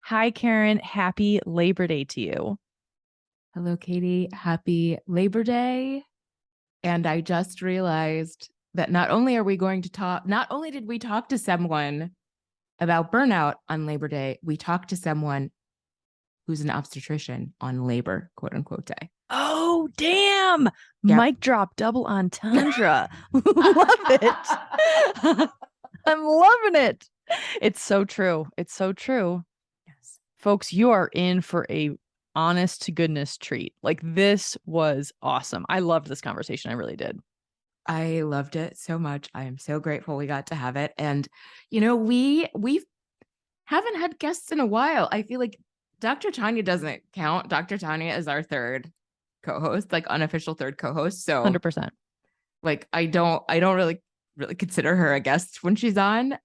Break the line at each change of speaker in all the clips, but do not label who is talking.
Hi, Karen. Happy Labor Day to you.
Hello, Katie. Happy Labor Day. And I just realized that not only did we talk to someone about burnout on Labor Day, we talked to someone who's an obstetrician on labor, quote unquote, day.
Oh, damn.
Yep.
Mic drop, double entendre. Love it. I'm loving it. It's so true. It's so true.
Yes.
Folks, you are in for a honest to goodness treat. Like this was awesome. I loved this conversation. I really did.
I loved it so much. I am so grateful we got to have it. And we haven't had guests in a while. I feel like Dr. Tanya doesn't count. Dr. Tanya is our third co-host, like unofficial third co-host. So
100%.
like I don't really consider her a guest when she's on.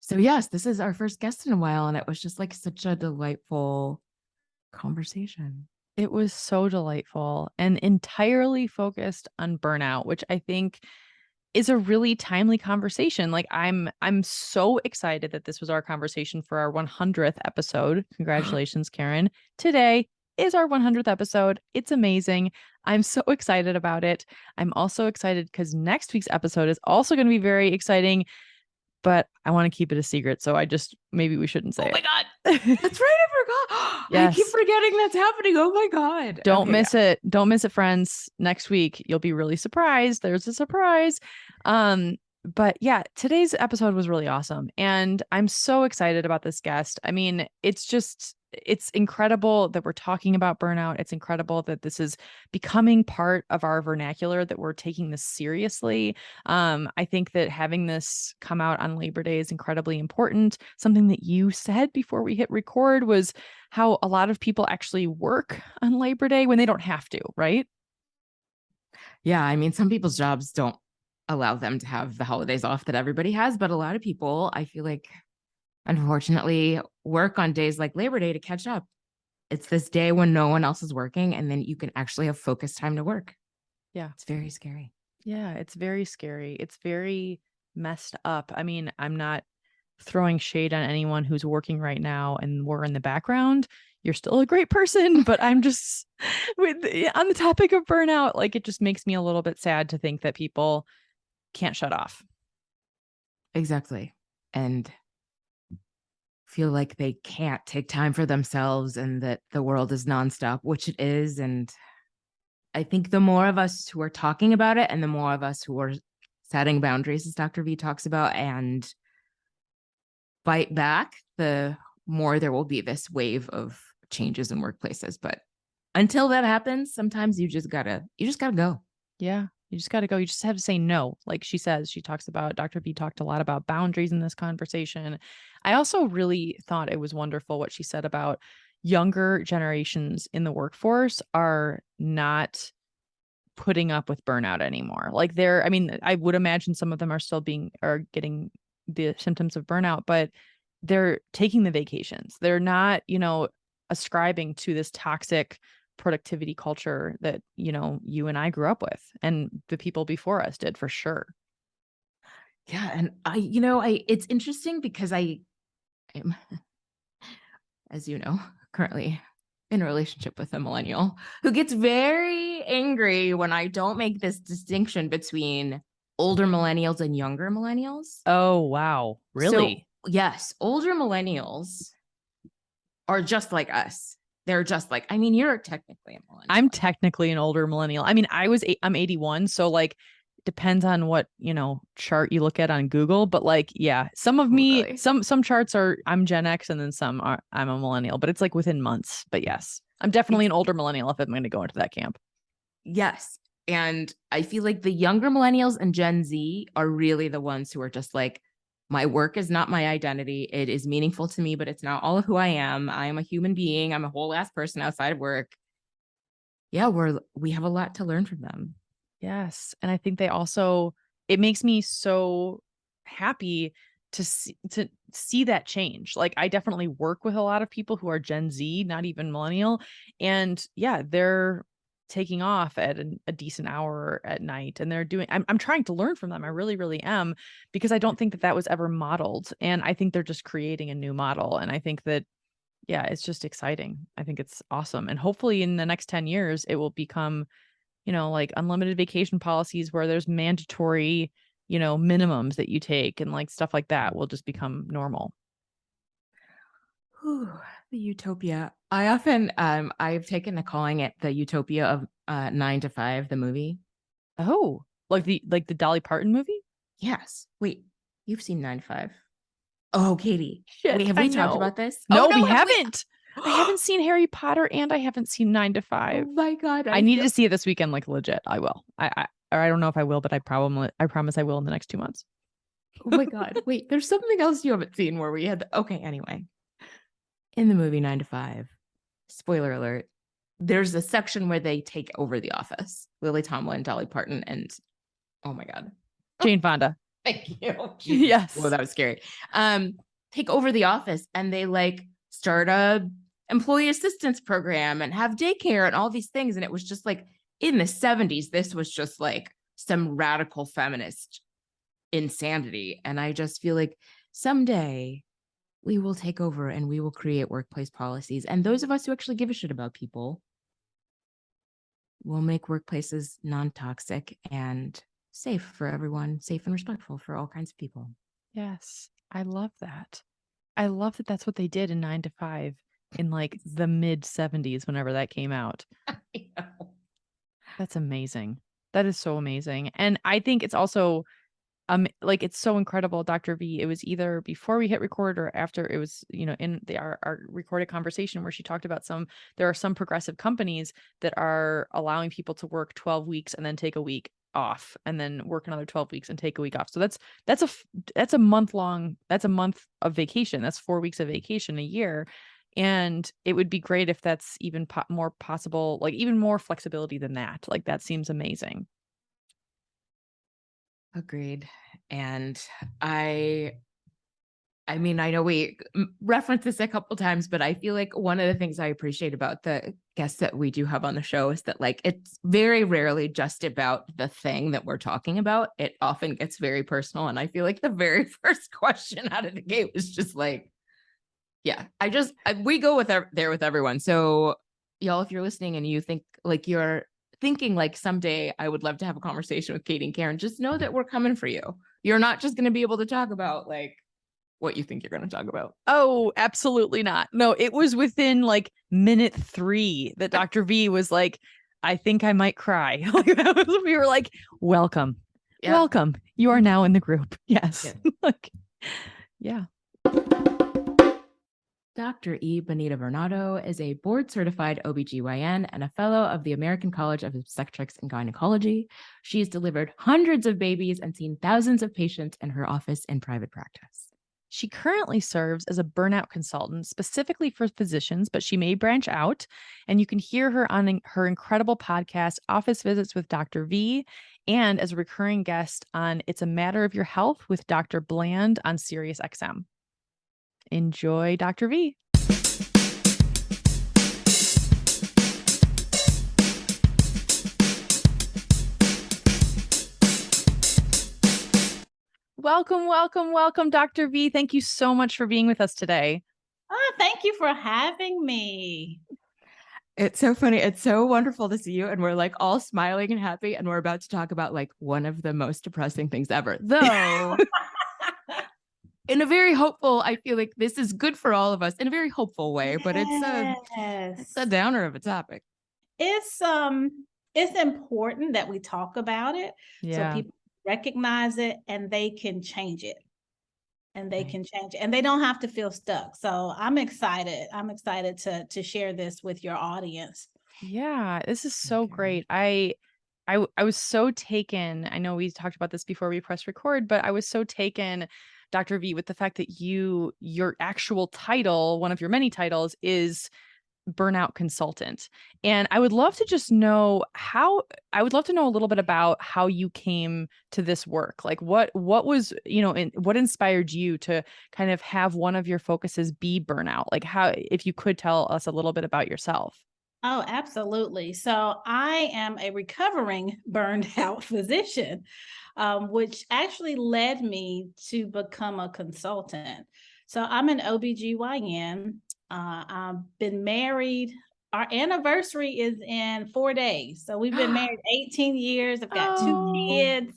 So yes, this is our first guest in a while, and it was just like such a delightful conversation.
It was so delightful and entirely focused on burnout, which I think is a really timely conversation. Like I'm so excited that this was our conversation for our 100th episode. Congratulations, Karen. Today is our 100th episode. It's amazing. I'm so excited about it. I'm also excited because next week's episode is also going to be very exciting, but I want to keep it a secret. So maybe we shouldn't say
Oh my
it.
god. That's right, I forgot. I keep
Yes.
forgetting that's happening. Oh my god.
Don't
Okay, yeah.
miss it. Don't miss it, friends. Next week, you'll be really surprised. There's a surprise. Um, but yeah, today's episode was really awesome. And I'm so excited about this guest. I mean, it's incredible that we're talking about burnout. It's incredible that this is becoming part of our vernacular, that we're taking this seriously. I think that having this come out on Labor Day is incredibly important. Something that you said before we hit record was how a lot of people actually work on Labor Day when they don't have to, right?
Yeah, I mean, some people's jobs don't allow them to have the holidays off that everybody has, but a lot of people, I feel like, unfortunately, work on days like Labor Day to catch up. It's this day when no one else is working, and then you can actually have focused time to work.
Yeah.
It's very scary.
Yeah, it's very scary. It's very messed up. I mean, I'm not throwing shade on anyone who's working right now and we're in the background. You're still a great person, but I'm just on the topic of burnout, like it just makes me a little bit sad to think that people can't shut off.
Exactly. And feel like they can't take time for themselves and that the world is nonstop, which it is. And I think the more of us who are talking about it and the more of us who are setting boundaries, as Dr. V talks about, and fight back, the more there will be this wave of changes in workplaces. But until that happens, sometimes you just gotta go.
Yeah. You just got to go. You just have to say no. Like she says, she talks about, Dr. B talked a lot about boundaries in this conversation. I also really thought it was wonderful what she said about younger generations in the workforce are not putting up with burnout anymore. Like I mean, I would imagine some of them are getting the symptoms of burnout, but they're taking the vacations. They're not, ascribing to this toxic productivity culture that, you and I grew up with and the people before us did for sure.
Yeah. And I it's interesting because I'm, as you know, currently in a relationship with a millennial who gets very angry when I don't make this distinction between older millennials and younger millennials.
Oh, wow.
So,
Really?
yes, older millennials are just like us. They're just like, I mean, you're technically a
I'm
millennial.
technically an older millennial. I mean, I'm 81, so like depends on what, chart you look at on Google, but like yeah, some of me
Totally.
some charts are I'm Gen X and then some are I'm a millennial, but it's like within months. But yes, I'm definitely
Ex-
an older millennial if I'm going to go into that camp.
yes. And I feel like the younger millennials and Gen Z are really the ones who are just like, my work is not my identity. It is meaningful to me, but it's not all of who I am. I am a human being. I'm a whole ass person outside of work. Yeah, we have a lot to learn from them.
Yes, and I think it makes me so happy to see that change. Like I definitely work with a lot of people who are Gen Z, not even millennial, and yeah, taking off at a decent hour at night, and they're doing, I'm trying to learn from them. I really, really am, because I don't think that was ever modeled. And I think they're just creating a new model. And I think that, yeah, it's just exciting. I think it's awesome. And hopefully in the next 10 years, it will become, like unlimited vacation policies where there's mandatory, minimums that you take, and like stuff like that will just become normal.
Whew, the utopia. I often, I've taken to calling it the utopia of 9 to 5, the movie.
Oh, like the Dolly Parton movie?
Yes. Wait, you've seen 9 to 5? Oh, Katie.
Shit,
Wait, have
I
we talked
know.
about this? Oh
No, we
no, have we?
haven't. I haven't seen Harry Potter, and I haven't seen 9 to
Oh
5.
my God,
I
I
need
feel.
to see it this weekend, like legit. I will. Or I don't know if I will, but I promise I will in the next 2 months.
Oh my God. Wait, there's something else you haven't seen where we had. Okay, anyway. In the movie 9 to 5, spoiler alert, there's a section where they take over the office. Lily Tomlin, Dolly Parton, and oh my God.
Jane Fonda.
Thank you. Jesus.
Yes.
Well, that was scary. Take over the office, and they like start a employee assistance program and have daycare and all these things. And it was just like in the 70s, this was just like some radical feminist insanity. And I just feel like someday we will take over and we will create workplace policies. And those of us who actually give a shit about people will make workplaces non-toxic and safe for everyone, safe and respectful for all kinds of people.
Yes. I love that. I love that that's what they did in 9 to 5 in like the mid 70s, whenever that came out. That's amazing. That is so amazing. And I think it's also like it's so incredible, Dr. V. It was either before we hit record or after, it was, in our recorded conversation where she talked about there are some progressive companies that are allowing people to work 12 weeks and then take a week off, and then work another 12 weeks and take a week off. So that's a month long, that's a month of vacation. That's 4 weeks of vacation a year. And it would be great if that's even more possible, like even more flexibility than that. Like that seems amazing.
Agreed. And I mean, I know we referenced this a couple times, but I feel like one of the things I appreciate about the guests that we do have on the show is that like it's very rarely just about the thing that we're talking about. It often gets very personal. And I feel like the very first question out of the gate was just like, yeah, we go with there with everyone. So y'all, if you're listening and you think like you're thinking like someday I would love to have a conversation with Katie and Karen, just know that we're coming for you. You're not just going to be able to talk about like what you think you're going to talk about.
Oh, absolutely not. No, it was within like minute 3 that Dr. V was like, I think I might cry. We were like, welcome. Yeah. Welcome. You are now in the group. Yes. Yeah. Like, yeah.
Dr. E. Benita Bernardo is a board-certified OBGYN and a fellow of the American College of Obstetrics and Gynecology. She has delivered hundreds of babies and seen thousands of patients in her office in private practice.
She currently serves as a burnout consultant specifically for physicians, but she may branch out. And you can hear her on her incredible podcast, Office Visits with Dr. V, and as a recurring guest on It's a Matter of Your Health with Dr. Bland on Sirius XM. Enjoy, Dr. V. Welcome, welcome, welcome, Dr. V. Thank you so much for being with us today.
Oh, thank you for having me.
It's so funny. It's so wonderful to see you. And we're like all smiling and happy. And we're about to talk about like one of the most depressing things ever, though. In a very hopeful, I feel like this is good for all of us in a very hopeful way, but it's a downer of a topic.
It's important that we talk about it so people recognize it and they can change it. And they can change it and they don't have to feel stuck. So I'm excited. I'm excited to share this with your audience.
Yeah, this is so great. I was so taken. I know we talked about this before we pressed record, but I was so taken, Dr. V, with the fact that your actual title, one of your many titles, is burnout consultant. And I would love to just know I would love to know a little bit about how you came to this work. Like what was, what inspired you to kind of have one of your focuses be burnout? Like how, if you could tell us a little bit about yourself.
Oh, absolutely. So I am a recovering burned out physician, which actually led me to become a consultant. So I'm an OBGYN. I've been married. Our anniversary is in 4 days. So we've been married 18 years. I've got two
Oh,
kids.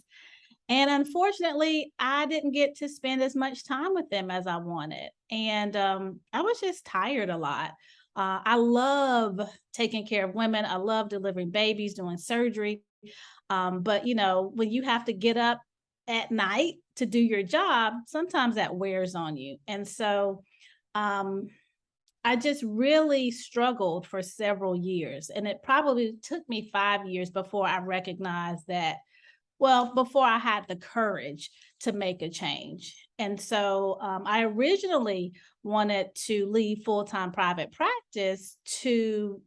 And unfortunately, I didn't get to spend as much time with them as I wanted. And I was just tired a lot. I love taking care of women. I love delivering babies, doing surgery. But, when you have to get up at night to do your job, sometimes that wears on you. And so um, I just really struggled for several years. And it probably took me 5 years before I recognized that, well, before I had the courage to make a change. And so I originally wanted to leave full-time private practice to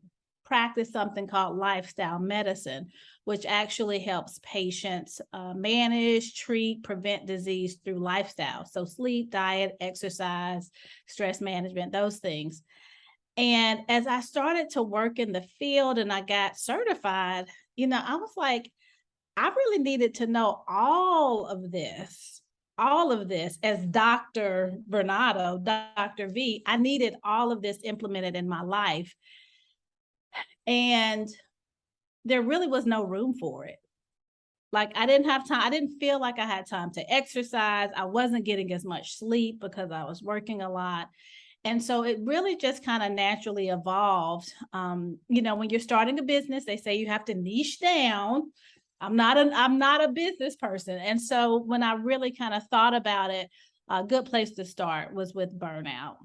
practice something called lifestyle medicine, which actually helps patients manage, treat, prevent disease through lifestyle. So sleep, diet, exercise, stress management, those things. And as I started to work in the field and I got certified, I was like, I really needed to know all of this as Dr. Bernardo, Dr. V. I needed all of this implemented in my life. And there really was no room for it. Like I didn't have time. I didn't feel like I had time to exercise. I wasn't getting as much sleep because I was working a lot. And so it really just kind of naturally evolved. When you're starting a business, they say you have to niche down. I'm not a business person. And so when I really kind of thought about it, a good place to start was with burnout.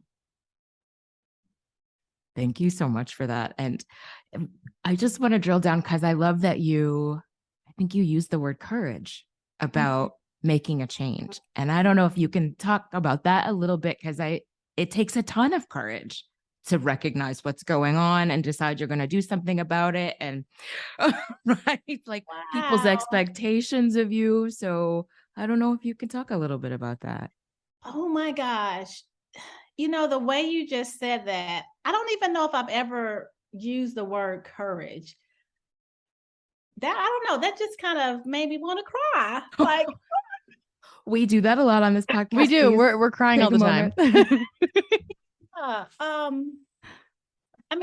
Thank you so much for that. And I just want to drill down because I love that I think you used the word courage about making a change. And I don't know if you can talk about that a little bit because it takes a ton of courage to recognize what's going on and decide you're going to do something about it. And right, like people's
Wow.
expectations of you. So I don't know if you can talk a little bit about that.
Oh my gosh. The way you just said that, I don't even know if I've ever used the word courage. That I don't know, that just kind of made me want to cry. Like,
We do that a lot on this
we
podcast.
do.
Please
We're crying all
take a
the time.
moment.
uh, um,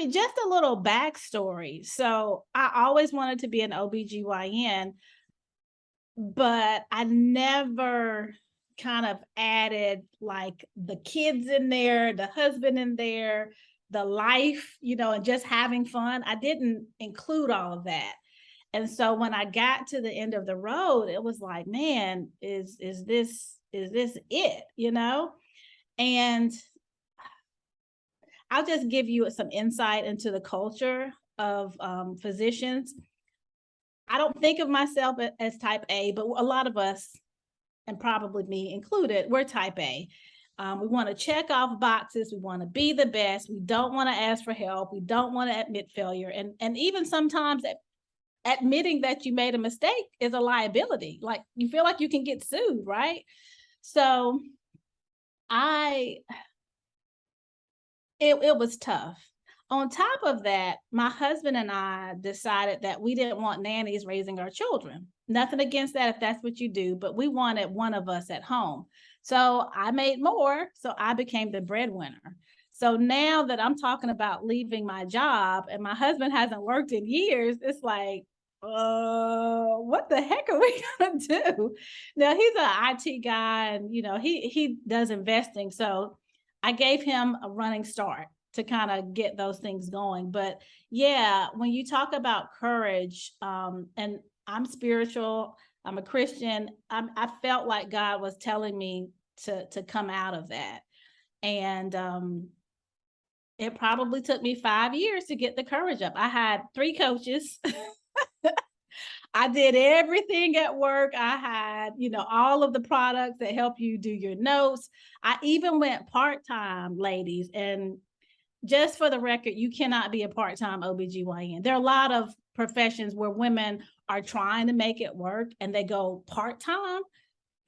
just a little backstory. So I always wanted to be an OBGYN, but I never kind of added like the kids in there, the husband in there, the life, and just having fun. I didn't include all of that. And so when I got to the end of the road, it was like, man, is this it? And I'll just give you some insight into the culture of physicians. I don't think of myself as type A, but a lot of us, and probably me included, we're type A. We want to check off boxes. We want to be the best. We don't want to ask for help. We don't want to admit failure. And even sometimes admitting that you made a mistake is a liability. Like you feel like you can get sued, right? So it was tough. On top of that, my husband and I decided that we didn't want nannies raising our children. Nothing against that if that's what you do, but we wanted one of us at home. So I made more, so I became the breadwinner. So now that I'm talking about leaving my job and my husband hasn't worked in years, it's like, what the heck are we gonna do? Now he's an IT guy and he does investing. So I gave him a running start to kind of get those things going. But yeah, when you talk about courage, and I'm spiritual, I'm a Christian, I felt like God was telling me to come out of that. And it probably took me 5 years to get the courage up. I had 3 coaches. I did everything at work. I had, all of the products that help you do your notes. I even went part-time, ladies. And just for the record, you cannot be a part-time OBGYN. There are a lot of professions where women are trying to make it work and they go part-time.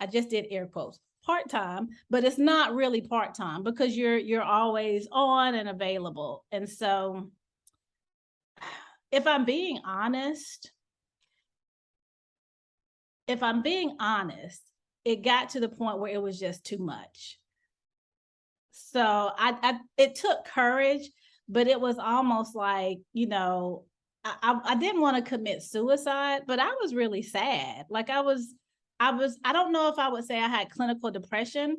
I just did air quotes, part-time, but it's not really part-time because you're always on and available. And so if I'm being honest, it got to the point where it was just too much. So it took courage, but it was almost like, I didn't want to commit suicide, but I was really sad. Like I don't know if I would say I had clinical depression,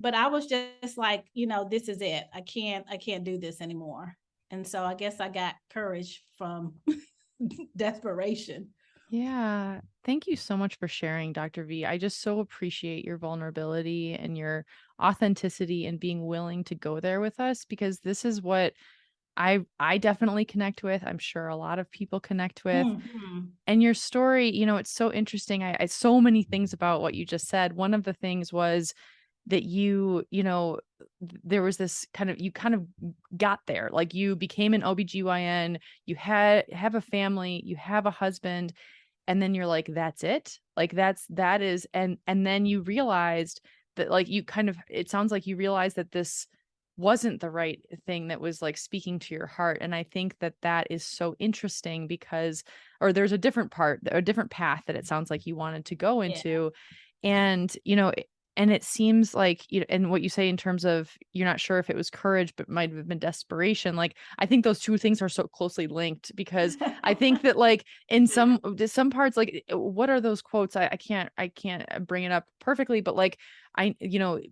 but I was just like, this is it. I can't do this anymore. And so I guess I got courage from desperation.
Yeah. Thank you so much for sharing, Dr. V. I just so appreciate your vulnerability and your authenticity and being willing to go there with us, because this is what I definitely connect with. I'm sure a lot of people connect with.
Mm-hmm.
And your story, it's so interesting. I so many things about what you just said. One of the things was that there was this you kind of got there. Like, you became an OBGYN, you have a family, you have a husband, and then you're like, that's it. Like, that is, and then you realized that, like, it sounds like you realized that this wasn't the right thing that was, like, speaking to your heart. And I think that that is so interesting because, or there's a different path that it sounds like you wanted to go
Yeah.
into. And, and it seems like, and what you say in terms of, you're not sure if it was courage, but might have been desperation. Like, I think those two things are so closely linked, because I think that, like, in some parts, like, what are those quotes? I can't bring it up perfectly, but, like,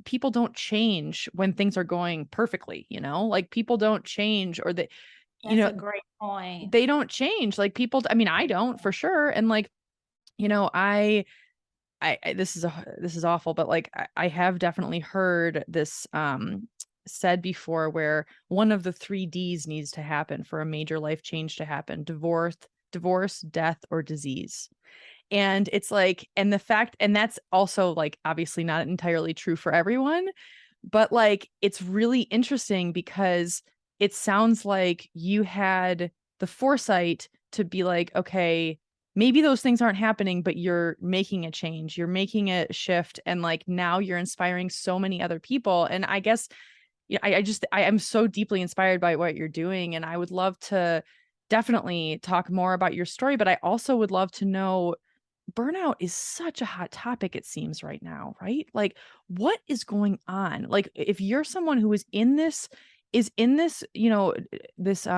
people don't change when things are going perfectly, like, people don't change, or
That's a great point.
they don't change. Like, people, I mean, I don't, for sure. And, like, I this is awful, but, like, I have definitely heard this said before, where one of the 3 Ds needs to happen for a major life change to happen: divorce, death, or disease. And it's like, and the fact, and that's also, like, obviously not entirely true for everyone, but, like, it's really interesting because it sounds like you had the foresight to be like, okay, maybe those things aren't happening, but you're making a change, you're making a shift, and, like, now you're inspiring so many other people. And I guess, I am so deeply inspired by what you're doing, and I would love to definitely talk more about your story, but I also would love to know, burnout is such a hot topic, it seems, right now, right? Like, what is going on? Like, if you're someone who is in this, this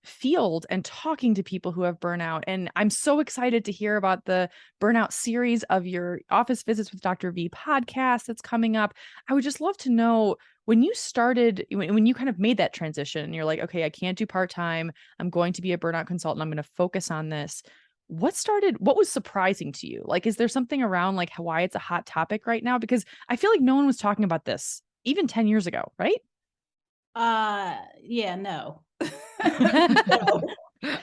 field, and talking to people who have burnout. And I'm so excited to hear about the burnout series of your Office Visits with Dr. V podcast that's coming up. I would just love to know, when you started, when you kind of made that transition, and you're like, okay, I can't do part-time, I'm going to be a burnout consultant, I'm going to focus on this. What was surprising to you? Like, is there something around, like, why it's a hot topic right now? Because I feel like no one was talking about this even 10 years ago, right?
Yeah, no. No.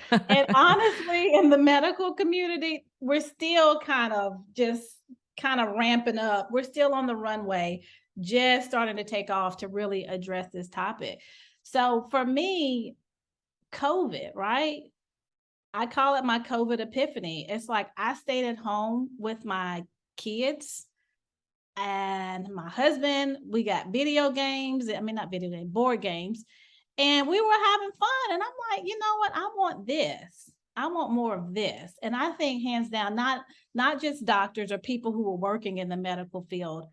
And honestly, in the medical community, we're still kind of ramping up. We're still on the runway, just starting to take off to really address this topic. So for me, COVID, right? I call it my COVID epiphany. It's like I stayed at home with my kids and my husband. We got video games. I mean, not video games, board games. And we were having fun. And I'm like, you know what? I want this. I want more of this. And I think, hands down, not just doctors or people who were working in the medical field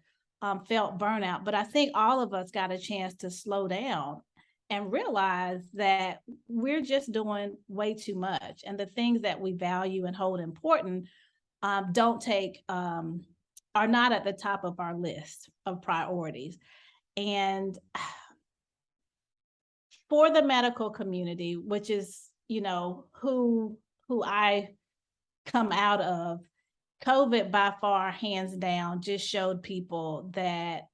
felt burnout, but I think all of us got a chance to slow down and realize that we're just doing way too much. And the things that we value and hold important don't take are not at the top of our list of priorities. And for the medical community, which is, who I come out of, COVID by far, hands down, just showed people that,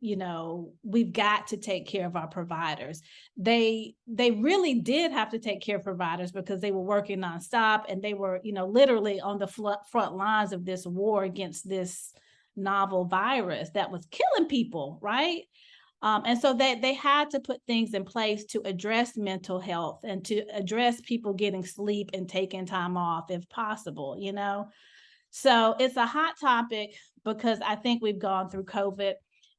we've got to take care of our providers. They really did have to take care of providers because they were working nonstop, and they were, literally on the front lines of this war against this novel virus that was killing people, right? And so they had to put things in place to address mental health and to address people getting sleep and taking time off if possible, So it's a hot topic because I think we've gone through COVID.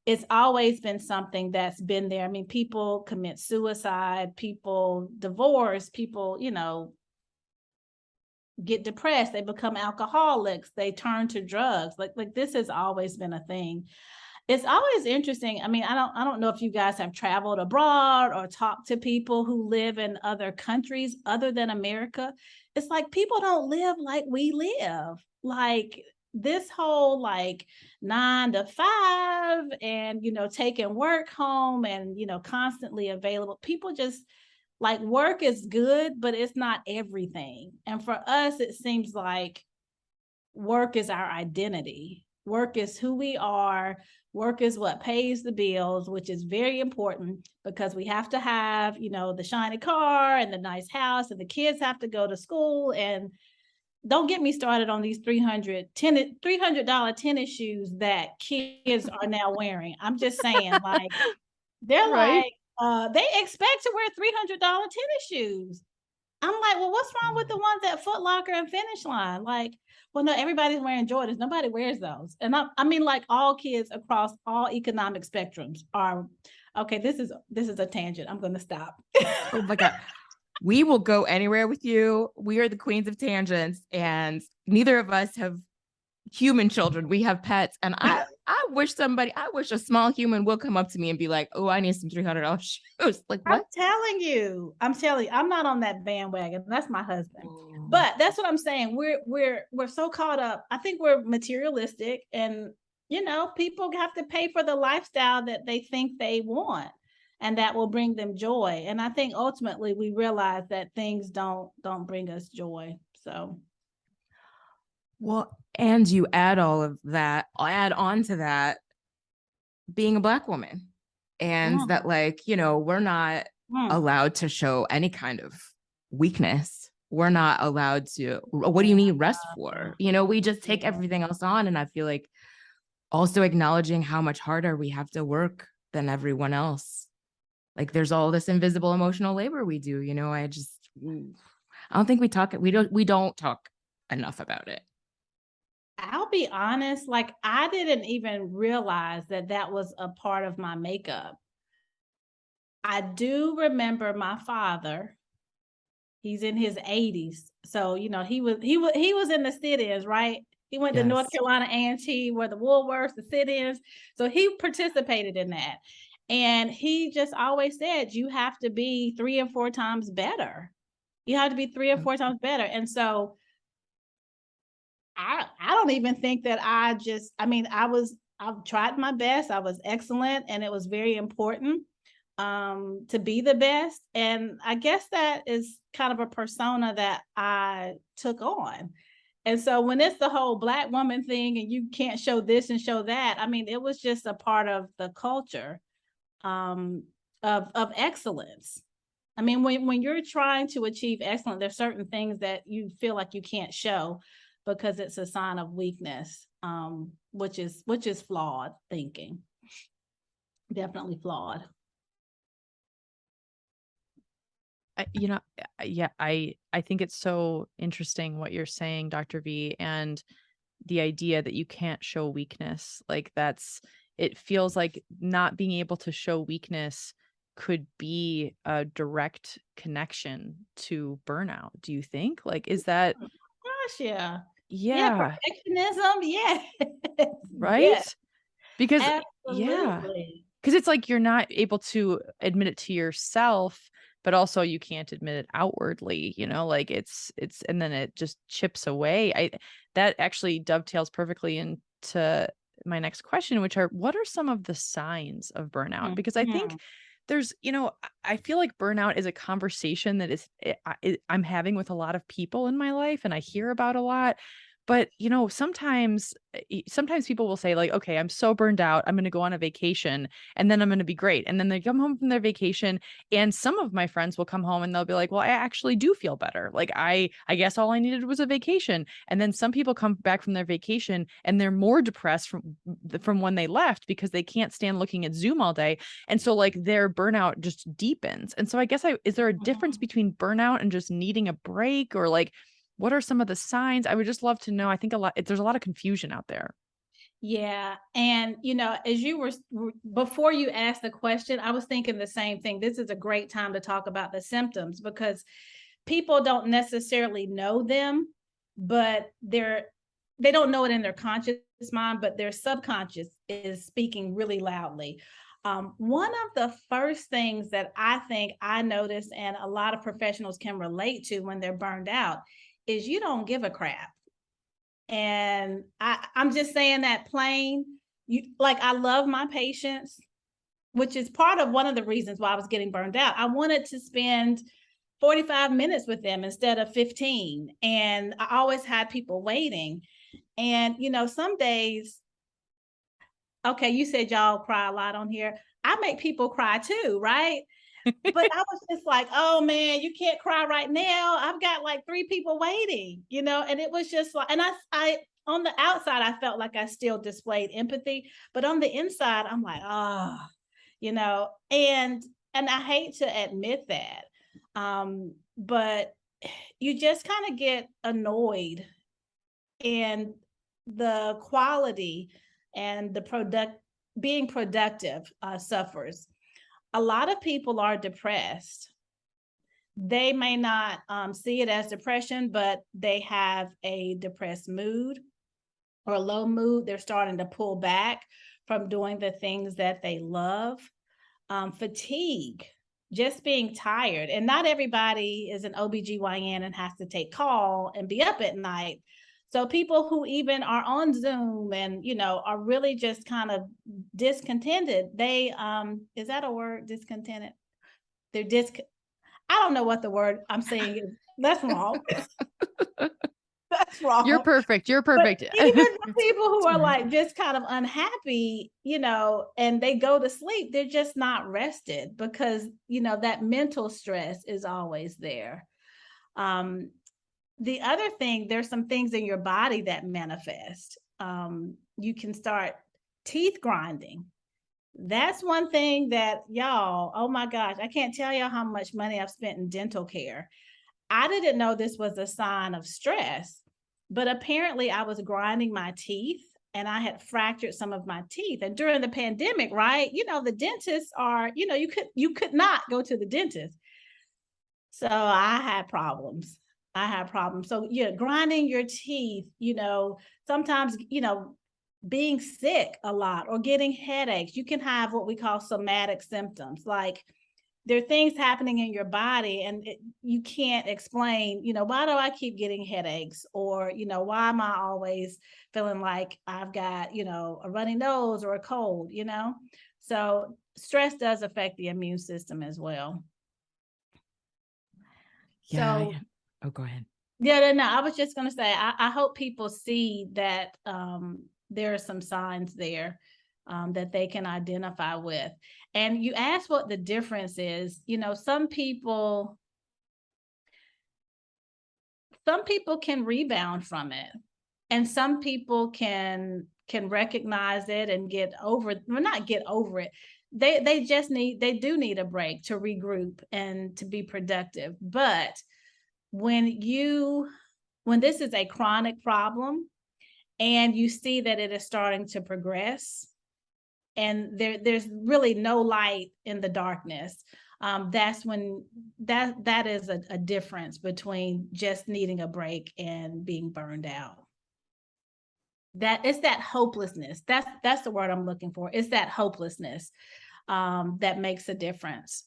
It's always been something that's been there. I mean, people commit suicide, people divorce, people, get depressed, they become alcoholics, they turn to drugs. Like this has always been a thing. It's always interesting. I mean, I don't know if you guys have traveled abroad or talked to people who live in other countries other than America. It's like people don't live like we live. Like this whole like 9 to 5 and, taking work home and, constantly available. People just like work is good, but it's not everything. And for us, it seems like work is our identity. Work is who we are. Work is what pays the bills, which is very important because we have to have, the shiny car and the nice house, and the kids have to go to school. And don't get me started on these $300 tennis shoes that kids are now wearing. I'm just saying, like, they're
Right.
like, they expect to wear $300 tennis shoes. I'm like, well, what's wrong with the ones at Foot Locker and Finish Line? Like, well, no, everybody's wearing Jordans. Nobody wears those. And I mean, like all kids across all economic spectrums are, okay, this is a tangent. I'm going to stop.
Oh my God. We will go anywhere with you. We are the queens of tangents, and neither of us have human children. We have pets. And I wish a small human will come up to me and be like, oh, I need some $300 shoes. Like, what?
I'm telling you, I'm not on that bandwagon. That's my husband. Ooh. But that's what I'm saying. We're so caught up. I think we're materialistic, and people have to pay for the lifestyle that they think they want, and that will bring them joy. And I think ultimately we realize that things don't bring us joy. So,
well, and you add all of that, add on to that being a Black woman, and that, like, we're not allowed to show any kind of weakness. We're not allowed to, what do you need rest for? We just take everything else on. And I feel like also acknowledging how much harder we have to work than everyone else. Like, there's all this invisible emotional labor we do. I don't think we don't talk enough about it.
I'll be honest, like, I didn't even realize that was a part of my makeup. I do remember my father. He's in his 80s. So, he was in the sit-ins, right? He went to North Carolina A&T, where the Woolworths, the sit-ins. So he participated in that. And he just always said, you have to be 3 and 4 times better. You have to be 3 or 4 times better. And so I don't even think that I've tried my best. I was excellent, and it was very important to be the best. And I guess that is kind of a persona that I took on. And so when it's the whole Black woman thing and you can't show this and show that, I mean, it was just a part of the culture of excellence. I mean, when you're trying to achieve excellence, there's certain things that you feel like you can't show because it's a sign of weakness, which is flawed thinking. Definitely flawed.
I think it's so interesting what you're saying, Dr. V, and the idea that you can't show weakness. Like, it feels like not being able to show weakness could be a direct connection to burnout. Do you think? Like, is that?
Oh, gosh, yeah.
Yeah.
Perfectionism. Yeah.
Right.
Yes.
Because
Absolutely.
because it's like you're not able to admit it to yourself, but also you can't admit it outwardly, like it's, and then it just chips away. That actually dovetails perfectly into my next question, which are, what are some of the signs of burnout? Because I think there's, I feel like burnout is a conversation that I'm having with a lot of people in my life, and I hear about a lot. But, sometimes people will say, like, okay, I'm so burned out, I'm going to go on a vacation and then I'm going to be great. And then they come home from their vacation, and some of my friends will come home and they'll be like, well, I actually do feel better. Like, I guess all I needed was a vacation. And then some people come back from their vacation and they're more depressed from when they left because they can't stand looking at Zoom all day. And so, like, their burnout just deepens. And so I guess is there a difference between burnout and just needing a break, or like, what are some of the signs? I would just love to know. I think there's a lot of confusion out there.
Yeah. And, as you were, before you asked the question, I was thinking the same thing. This is a great time to talk about the symptoms because people don't necessarily know them. but they don't know it in their conscious mind, but their subconscious is speaking really loudly. One of the first things that I think I noticed, and a lot of professionals can relate to when they're burned out, is you don't give a crap. And I'm just saying that plain. I love my patients, which is part of one of the reasons why I was getting burned out. I wanted to spend 45 minutes with them instead of 15. And I always had people waiting. And, some days, okay, you said y'all cry a lot on here. I make people cry too, right? But I was just like, oh man, you can't cry right now. I've got like 3 people waiting, and it was just like, and I on the outside, I felt like I still displayed empathy, but on the inside, I'm like, and I hate to admit that. But you just kind of get annoyed, and the quality and the being productive suffers. A lot of people are depressed. They may not see it as depression, but they have a depressed mood or a low mood. They're starting to pull back from doing the things that they love. Fatigue, just being tired. And not everybody is an OBGYN and has to take call and be up at night. So people who even are on Zoom and, are really just kind of discontented, they, is that a word, discontented? They're I don't know what the word I'm saying is. That's wrong. That's wrong.
You're perfect. You're perfect.
But even the people who are like just kind of unhappy, and they go to sleep, they're just not rested because, that mental stress is always there. The other thing, there's some things in your body that manifest. You can start teeth grinding. That's one thing that y'all, oh my gosh, I can't tell y'all how much money I've spent in dental care. I didn't know this was a sign of stress, but apparently I was grinding my teeth and I had fractured some of my teeth. And during the pandemic, right, the dentists are, you could not go to the dentist. So I had problems. So grinding your teeth, sometimes, being sick a lot or getting headaches. You can have what we call somatic symptoms. Like there are things happening in your body and you can't explain, why do I keep getting headaches? Or, why am I always feeling like I've got, a runny nose or a cold, So stress does affect the immune system as well.
Yeah. So, oh, go ahead.
Yeah, no, I was just going to say, I hope people see that there are some signs there that they can identify with. And you asked what the difference is. Some people can rebound from it, and some people can recognize it and get over it. Well, not get over it. They do need a break to regroup and to be productive. But when this is a chronic problem and you see that it is starting to progress and there's really no light in the darkness, that's when that is a difference between just needing a break and being burned out. That it's that hopelessness. That's the word I'm looking for. It's that hopelessness that makes a difference.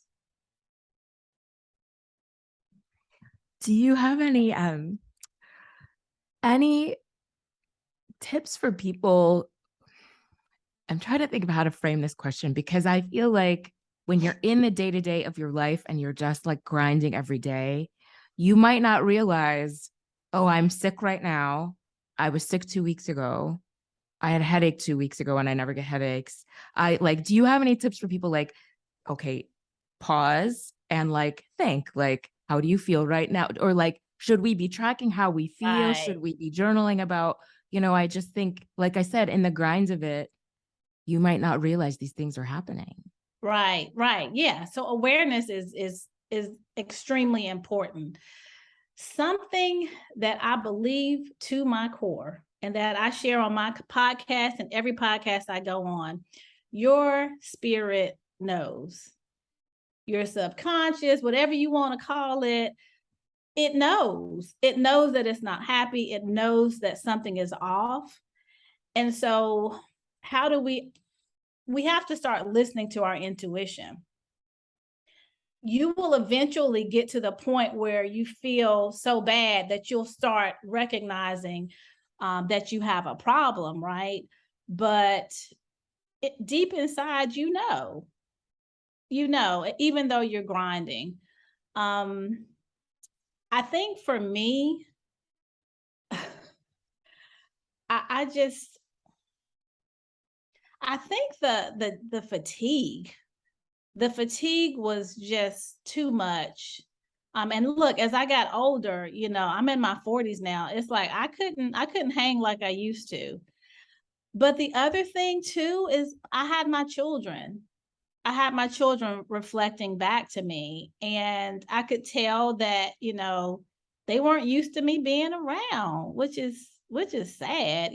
Do you have any tips for people? I'm trying to think of how to frame this question, because I feel like when you're in the day-to-day of your life and you're just like grinding every day, you might not realize, oh, I'm sick right now. I was sick 2 weeks ago. I had a headache 2 weeks ago and I never get headaches. Do you have any tips for people like, okay, pause and think, how do you feel right now? Or should we be tracking how we feel? Right. Should we be journaling about, I just think, like I said, in the grinds of it, you might not realize these things are happening.
Right. Yeah. So awareness is extremely important. Something that I believe to my core and that I share on my podcast and every podcast I go on, your spirit knows. Your subconscious, whatever you want to call it, it knows that it's not happy. It knows that something is off. And so how do we have to start listening to our intuition. You will eventually get to the point where you feel so bad that you'll start recognizing that you have a problem, right? But deep inside, even though you're grinding. I think for me, I think the fatigue was just too much. And look, as I got older, I'm in my 40s now. It's like I couldn't hang like I used to. But the other thing too is I had my children reflecting back to me, and I could tell that, they weren't used to me being around, which is sad,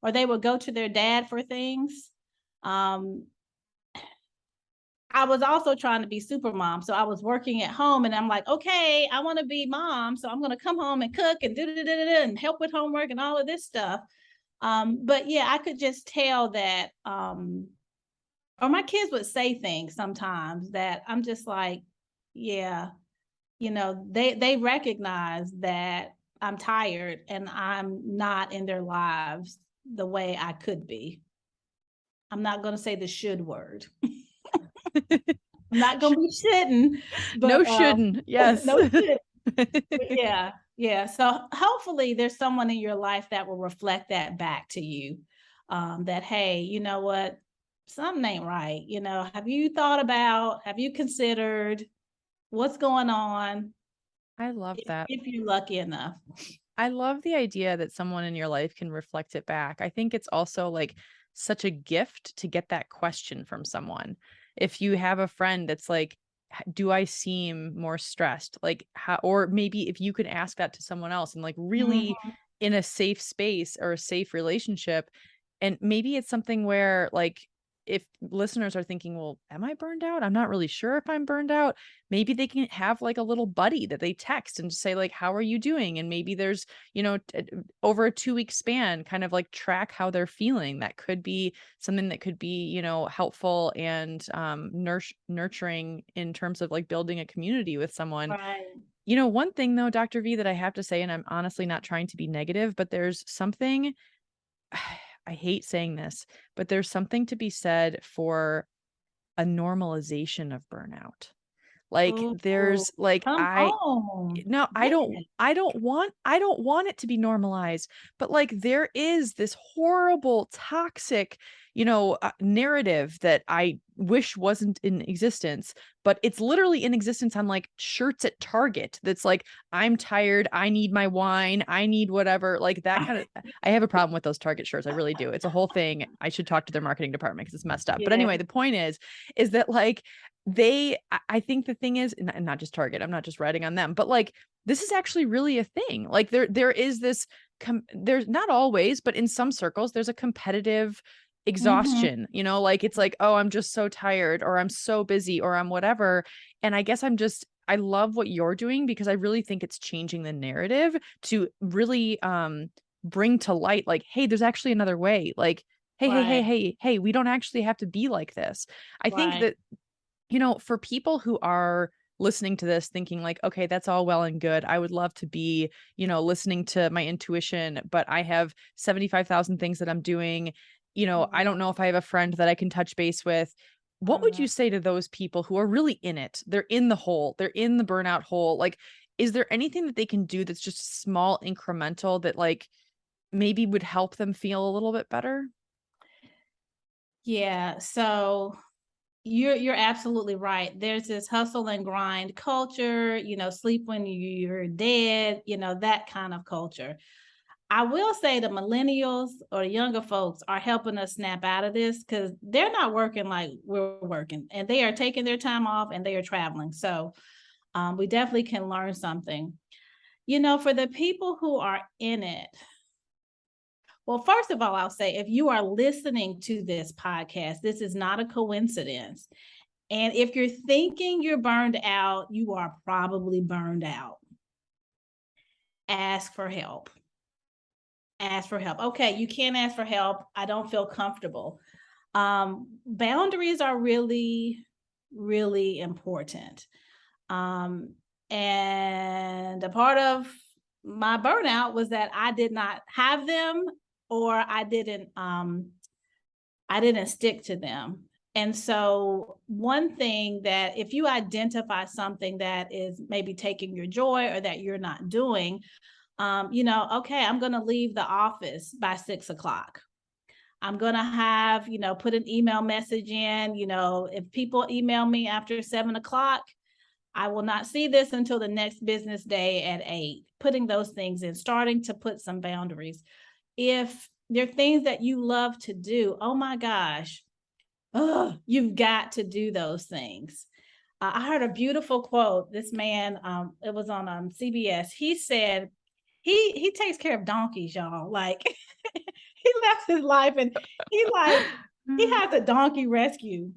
or they would go to their dad for things. I was also trying to be super mom. So I was working at home and I'm like, okay, I want to be mom. So I'm going to come home and cook and and help with homework and all of this stuff. But yeah, I could just tell that, or my kids would say things sometimes that I'm just like, yeah, they recognize that I'm tired and I'm not in their lives the way I could be. I'm not going to say the should word. I'm not going to be shouldn't. But,
no shouldn't. Yes.
No shouldn't. Yeah. So hopefully there's someone in your life that will reflect that back to you. That, hey, you know what? Something ain't right. Have you considered what's going on?
I love that.
If you're lucky enough.
I love the idea that someone in your life can reflect it back. I think it's also like such a gift to get that question from someone. If you have a friend that's like, do I seem more stressed? Like how, or maybe if you could ask that to someone else and like really in a safe space or a safe relationship. And maybe it's something where like, if listeners are thinking, well, am I burned out? I'm not really sure if I'm burned out. Maybe they can have like a little buddy that they text and just say like, how are you doing? And maybe there's, over a 2-week span, kind of like track how they're feeling. That could be something that could be, helpful and nurturing in terms of like building a community with someone.
Right.
One thing though, Dr. V, that I have to say, and I'm honestly not trying to be negative, but there's something I hate saying this, but there's something to be said for a normalization of burnout. Like there's like I don't want it to be normalized, but like there is this horrible toxic, narrative that I wish wasn't in existence, but it's literally in existence on like shirts at Target. That's like, I'm tired. I need my wine. I need whatever, like that kind of, I have a problem with those Target shirts. I really do. It's a whole thing. I should talk to their marketing department because it's messed up. But anyway, the point is that like, I think the thing is, and not just Target, I'm not just writing on them, but like, this is actually really a thing. Like there is this, there's not always, but in some circles, there's a competitive exhaustion, like, it's like, oh, I'm just so tired or I'm so busy or I'm whatever. And I guess I love what you're doing because I really think it's changing the narrative to really, bring to light, like, hey, there's actually another way. Like, hey, we don't actually have to be like this. I think that, for people who are listening to this thinking like, okay, that's all well and good. I would love to be, listening to my intuition, but I have 75,000 things that I'm doing. I don't know if I have a friend that I can touch base with. What would you say to those people who are really in it? They're in the hole. They're in the burnout hole. Like, is there anything that they can do that's just small, incremental that like maybe would help them feel a little bit better?
Yeah. So you're absolutely right. There's this hustle and grind culture, sleep when you're dead, that kind of culture. I will say the millennials or the younger folks are helping us snap out of this because they're not working like we're working, and they are taking their time off and they are traveling. So we definitely can learn something. For the people who are in it, well, first of all, I'll say if you are listening to this podcast, this is not a coincidence. And if you're thinking you're burned out, you are probably burned out. ask for help. Ask for help. Okay, you can't ask for help. I don't feel comfortable. Boundaries are really, really important. And a part of my burnout was that I did not have them, or I didn't stick to them. And so one thing that, if you identify something that is maybe taking your joy or that you're not doing, okay, I'm going to leave the office by 6:00. I'm going to have, put an email message in, if people email me after 7:00, I will not see this until the next business day at 8. Putting those things in, starting to put some boundaries. If there are things that you love to do, oh my gosh, you've got to do those things. I heard a beautiful quote. This man, it was on CBS. He said, he takes care of donkeys, y'all. Like he left his life and he has a donkey rescue.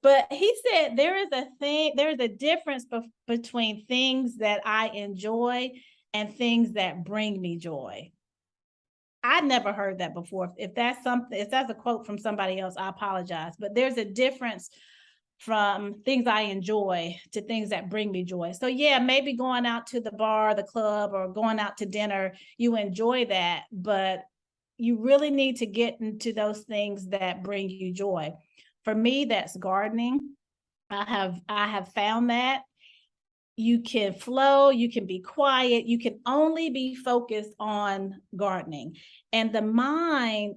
But he said there is a difference between things that I enjoy and things that bring me joy. I'd never heard that before. If that's a quote from somebody else, I apologize. But there's a difference from things I enjoy to things that bring me joy. So yeah, maybe going out to the bar, the club, or going out to dinner, you enjoy that, but you really need to get into those things that bring you joy. For me, that's gardening. I have found that you can flow, you can be quiet, you can only be focused on gardening. And the mind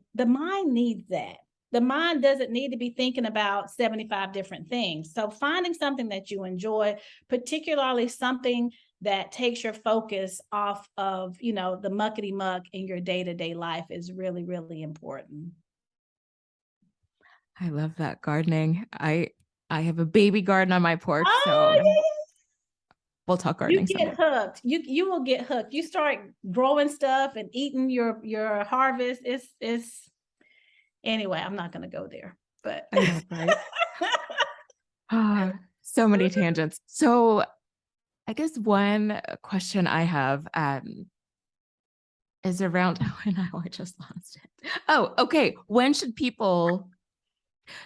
needs that. The mind doesn't need to be thinking about 75 different things. So finding something that you enjoy, particularly something that takes your focus off of, the muckety muck in your day-to-day life, is really, really important.
I love that, gardening. I have a baby garden on my porch, so we'll talk gardening.
You get hooked. You will get hooked. You start growing stuff and eating your harvest. It's anyway, I'm not going to go there, but
I know, right? So many tangents. So I guess one question I have is around, I just lost it. Oh, okay. When should people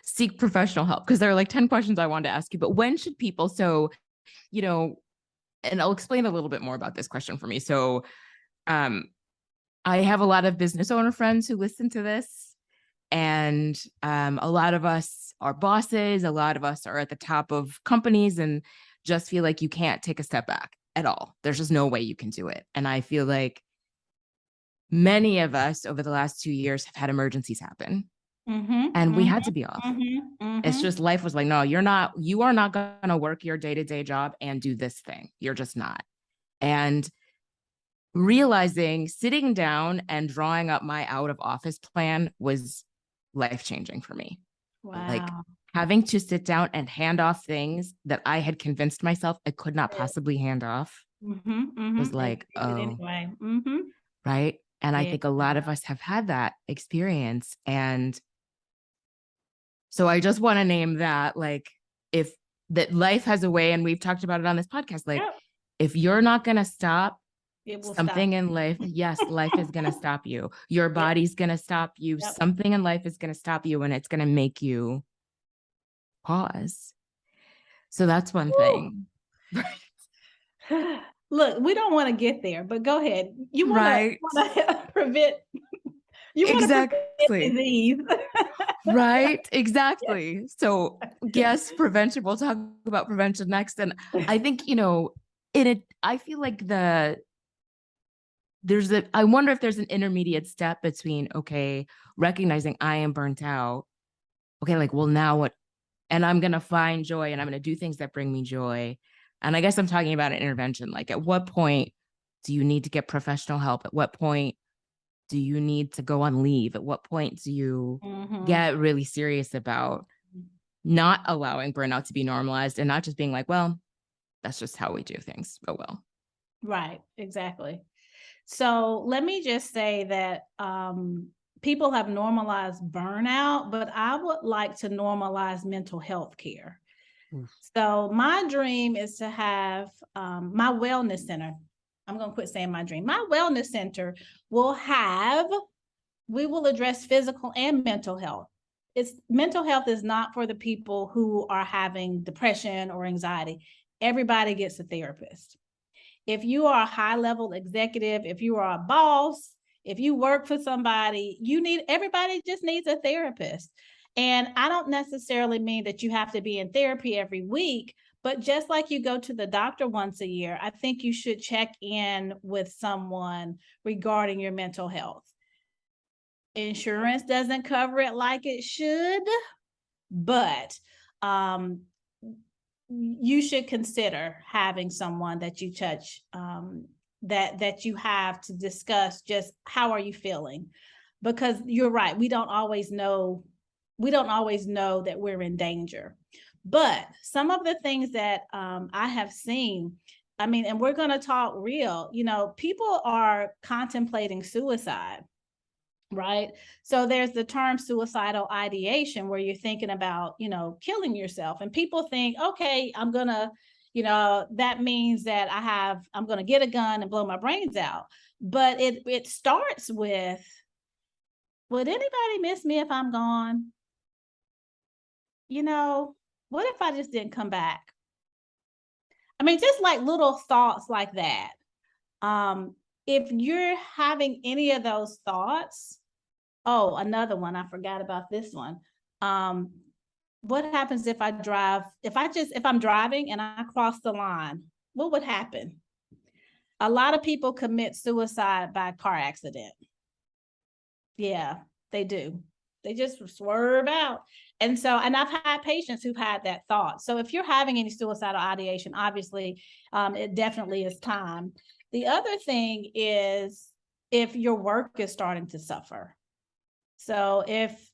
seek professional help? Because there are like 10 questions I wanted to ask you, but when should people, and I'll explain a little bit more about this question for me. So I have a lot of business owner friends who listen to this, and a lot of us are bosses. A lot of us are at the top of companies and just feel like you can't take a step back at all. There's just no way you can do it. And I feel like many of us over the last 2 years have had emergencies happen. And we had to be off. It's just, life was like, no, you are not going to work your day-to-day job and do this thing. You're just not. And realizing, sitting down and drawing up my out of office plan was life-changing for me.
Wow.
Like having to sit down and hand off things that I had convinced myself I could not possibly hand off was like,
anyway.
Right. And I think a lot of us have had that experience. And so I just want to name that, like, if that life has a way, and we've talked about it on this podcast, like, if you're not going to stop something in life, yes, life is going to stop you. Your body's going to stop you. Something in life is going to stop you, and it's going to make you pause. So that's one thing.
Look, we don't want to get there, but go ahead. You want to prevent. You want to prevent disease.
Right. Exactly. So yes, prevention. We'll talk about prevention next. And I think, I feel like I wonder if there's an intermediate step between, okay, recognizing I am burnt out. Okay. Like, well, now what? And I'm going to find joy, and I'm going to do things that bring me joy. And I guess I'm talking about an intervention. Like, at what point do you need to get professional help? At what point do you need to go on leave? At what point do you get really serious about not allowing burnout to be normalized and not just being like, well, that's just how we do things. Oh, well.
Right. Exactly. So let me just say that people have normalized burnout, but I would like to normalize mental health care. So my dream is to have my wellness center. I'm going to quit saying my dream. My wellness center we will address physical and mental health. Mental health is not for the people who are having depression or anxiety. Everybody gets a therapist. If you are a high-level executive, if you are a boss, if you work for somebody, everybody just needs a therapist. And I don't necessarily mean that you have to be in therapy every week, but just like you go to the doctor once a year, I think you should check in with someone regarding your mental health. Insurance doesn't cover it like it should, but you should consider having someone that you touch, that you have to discuss just how are you feeling, because you're right, we don't always know that we're in danger. But some of the things that I have seen, I mean, and we're going to talk real, people are contemplating suicide. Right. So there's the term suicidal ideation, where you're thinking about, killing yourself, and people think, okay, I'm going to, that means that I'm going to get a gun and blow my brains out. But it starts with, would anybody miss me if I'm gone? What if I just didn't come back? I mean, just like little thoughts like that. If you're having any of those thoughts, another one, I forgot about this one. What happens if I'm driving and I cross the line? What would happen? A lot of people commit suicide by car accident. Yeah, they do. They just swerve out. And I've had patients who've had that thought. So if you're having any suicidal ideation, obviously, it definitely is time. The other thing is if your work is starting to suffer. So if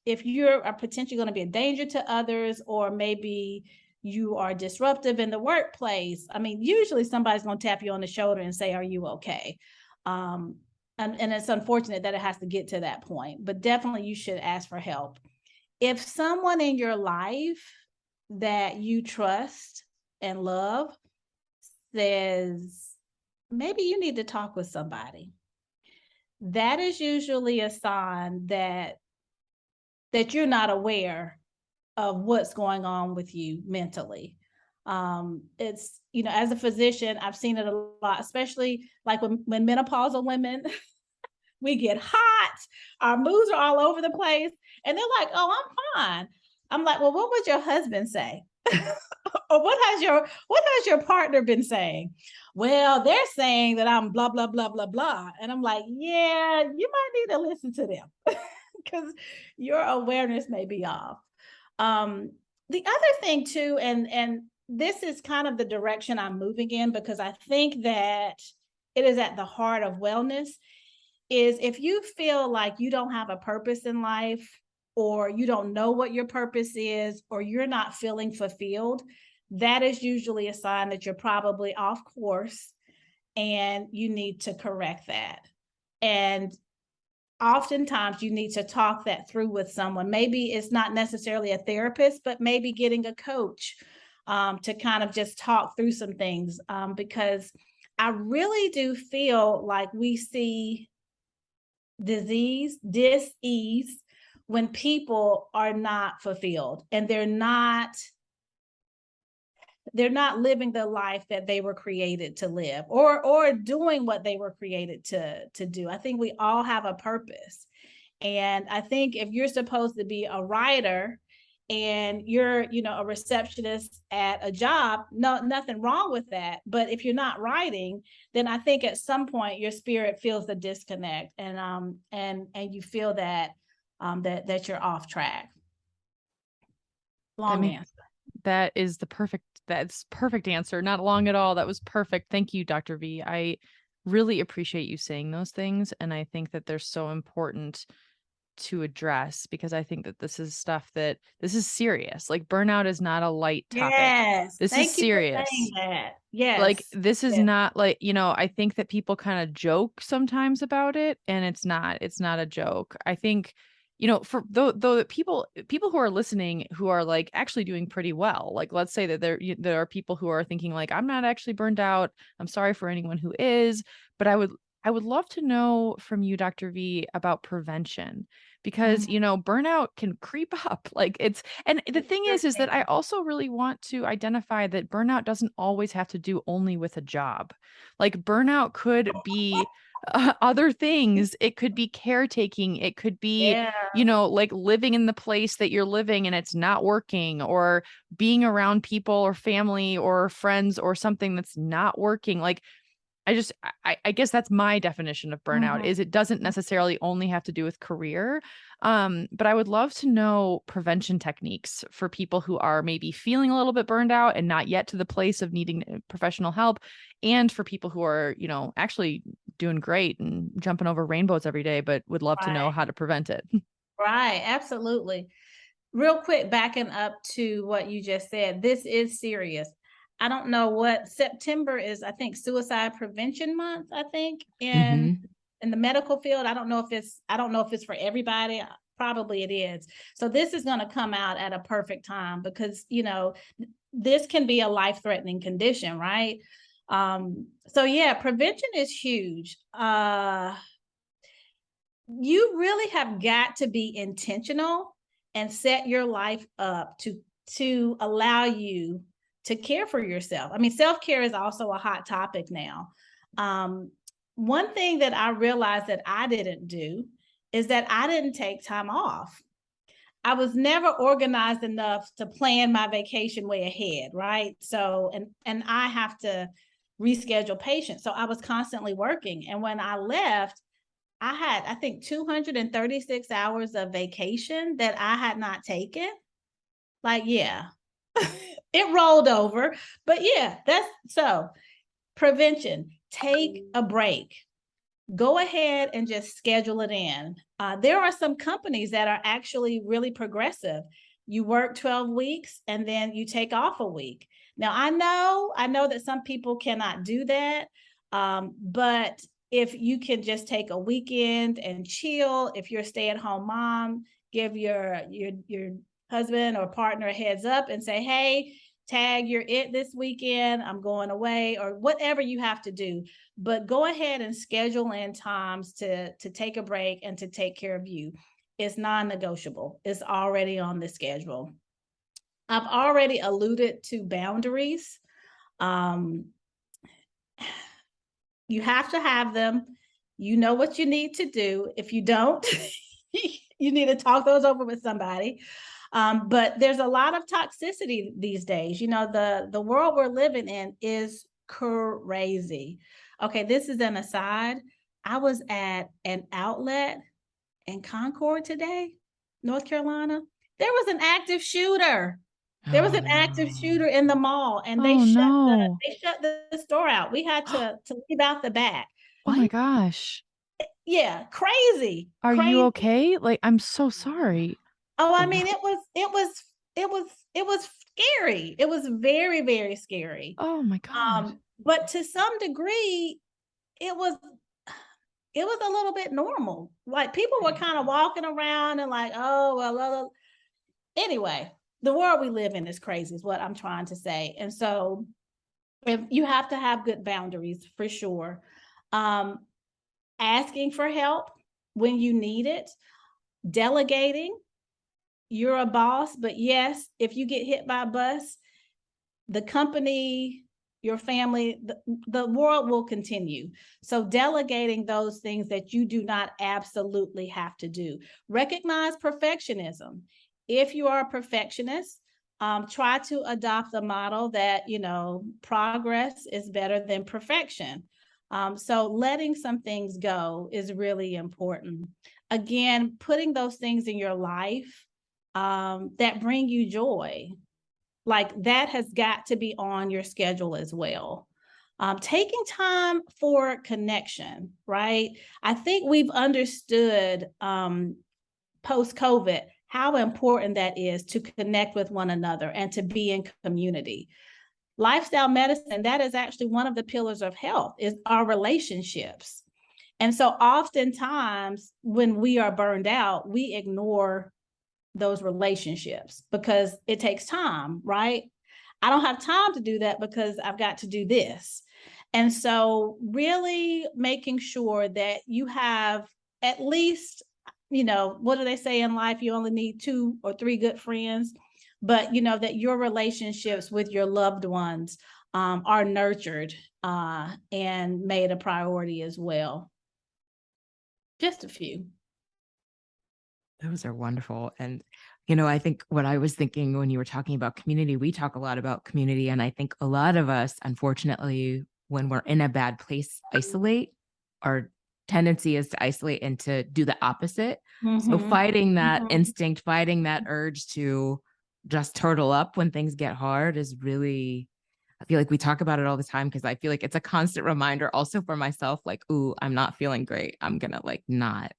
you're potentially going to be a danger to others, or maybe you are disruptive in the workplace, I mean, usually somebody's going to tap you on the shoulder and say, are you okay? And it's unfortunate that it has to get to that point, but definitely you should ask for help. If someone in your life that you trust and love says, maybe you need to talk with somebody, that is usually a sign that you're not aware of what's going on with you mentally. It's, as a physician, I've seen it a lot, especially like when menopausal women, we get hot, our moods are all over the place, and they're like, oh, I'm fine. I'm like, well, what would your husband say? Or what has your partner been saying? Well, they're saying that I'm blah, blah, blah, blah, blah. And I'm like, yeah, you might need to listen to them because your awareness may be off. The other thing too, and this is kind of the direction I'm moving in, because I think that it is at the heart of wellness, is if you feel like you don't have a purpose in life, or you don't know what your purpose is, or you're not feeling fulfilled, that is usually a sign that you're probably off course and you need to correct that. And oftentimes you need to talk that through with someone. Maybe it's not necessarily a therapist, but maybe getting a coach to kind of just talk through some things, because I really do feel like we see dis-ease when people are not fulfilled and they're not living the life that they were created to live, or doing what they were created to do. I think we all have a purpose. And I think if you're supposed to be a writer and you're, a receptionist at a job, nothing wrong with that. But if you're not writing, then I think at some point your spirit feels the disconnect, and you feel that that you're off track. Long answer.
That's perfect answer. Not long at all. That was perfect. Thank you, Dr. V. I really appreciate you saying those things. And I think that they're so important to address, because I think that this is serious. Like, burnout is not a light topic.
Yes.
This is serious.
For saying that. Yes.
Like, this is not like, I think that people kind of joke sometimes about it, and it's not a joke. I think for though people who are listening who are like actually doing pretty well, like let's say that there are people who are thinking like, I'm not actually burned out. I'm sorry for anyone who is, but I would love to know from you, Dr. V, about prevention because, burnout can creep up. Like and the thing is that I also really want to identify that burnout doesn't always have to do only with a job. Like burnout could be other things. It could be caretaking. It could be,
Yeah.
like living in the place that you're living and it's not working, or being around people or family or friends or something that's not working. Like I guess that's my definition of burnout is it doesn't necessarily only have to do with career. But I would love to know prevention techniques for people who are maybe feeling a little bit burned out and not yet to the place of needing professional help. And for people who are, actually doing great and jumping over rainbows every day, but would love to know how to prevent it.
Right. Absolutely. Real quick, backing up to what you just said, this is serious. I don't know what September is. I think Suicide Prevention Month, I think, in the medical field. I don't know if it's for everybody. Probably it is. So this is going to come out at a perfect time because, this can be a life-threatening condition, right? So yeah, prevention is huge. You really have got to be intentional and set your life up to allow you to care for yourself. I mean, self-care is also a hot topic now. One thing that I realized that I didn't do is that I didn't take time off. I was never organized enough to plan my vacation way ahead, right? So, and I have to reschedule patients. So I was constantly working. And when I left, I had, I think, 236 hours of vacation that I had not taken. Like, yeah, it rolled over. But yeah, that's so prevention. Take a break. Go ahead and just schedule it in. There are some companies that are actually really progressive. You work 12 weeks and then you take off a week. Now, I know that some people cannot do that, but if you can just take a weekend and chill, if you're a stay-at-home mom, give your husband or partner a heads up and say, hey, tag, you're it this weekend, I'm going away, or whatever you have to do. But go ahead and schedule in times to take a break and to take care of you. It's non-negotiable. It's already on the schedule. I've already alluded to boundaries. You have to have them. You know what you need to do. If you don't, you need to talk those over with somebody. But there's a lot of toxicity these days. The world we're living in is crazy. Okay, this is an aside. I was at an outlet in Concord today, North Carolina. There was an active shooter. There was an active shooter in the mall, and they shut the store out. We had to leave out the back.
Oh my gosh.
Yeah, crazy.
Are
crazy.
you okay? Like, I'm so sorry.
Oh, I mean, it was scary. It was very, very scary.
Oh my gosh.
But to some degree, it was a little bit normal. Like people were kind of walking around and like, oh, well. Anyway, the world we live in is crazy is what I'm trying to say. And so if you have to have good boundaries for sure. Asking for help when you need it, delegating. You're a boss, but yes, if you get hit by a bus, the company, your family, the world will continue. So delegating those things that you do not absolutely have to do. Recognize perfectionism. If you are a perfectionist, try to adopt the model that, progress is better than perfection. So letting some things go is really important. Again, putting those things in your life that bring you joy, like that has got to be on your schedule as well. Taking time for connection, right? I think we've understood post-COVID how important that is to connect with one another and to be in community. Lifestyle medicine, that is actually one of the pillars of health, is our relationships. And so oftentimes when we are burned out, we ignore those relationships because it takes time, right? I don't have time to do that because I've got to do this. And so really making sure that you have at least, what do they say in life? You only need 2 or 3 good friends, but that your relationships with your loved ones are nurtured and made a priority as well. Just a few.
Those are wonderful. And, I think what I was thinking when you were talking about community, we talk a lot about community. And I think a lot of us, unfortunately, when we're in a bad place, isolate. Our tendency is to isolate and to do the opposite. So fighting that instinct, fighting that urge to just turtle up when things get hard is really, I feel like we talk about it all the time because I feel like it's a constant reminder also for myself, like, ooh, I'm not feeling great. I'm going to not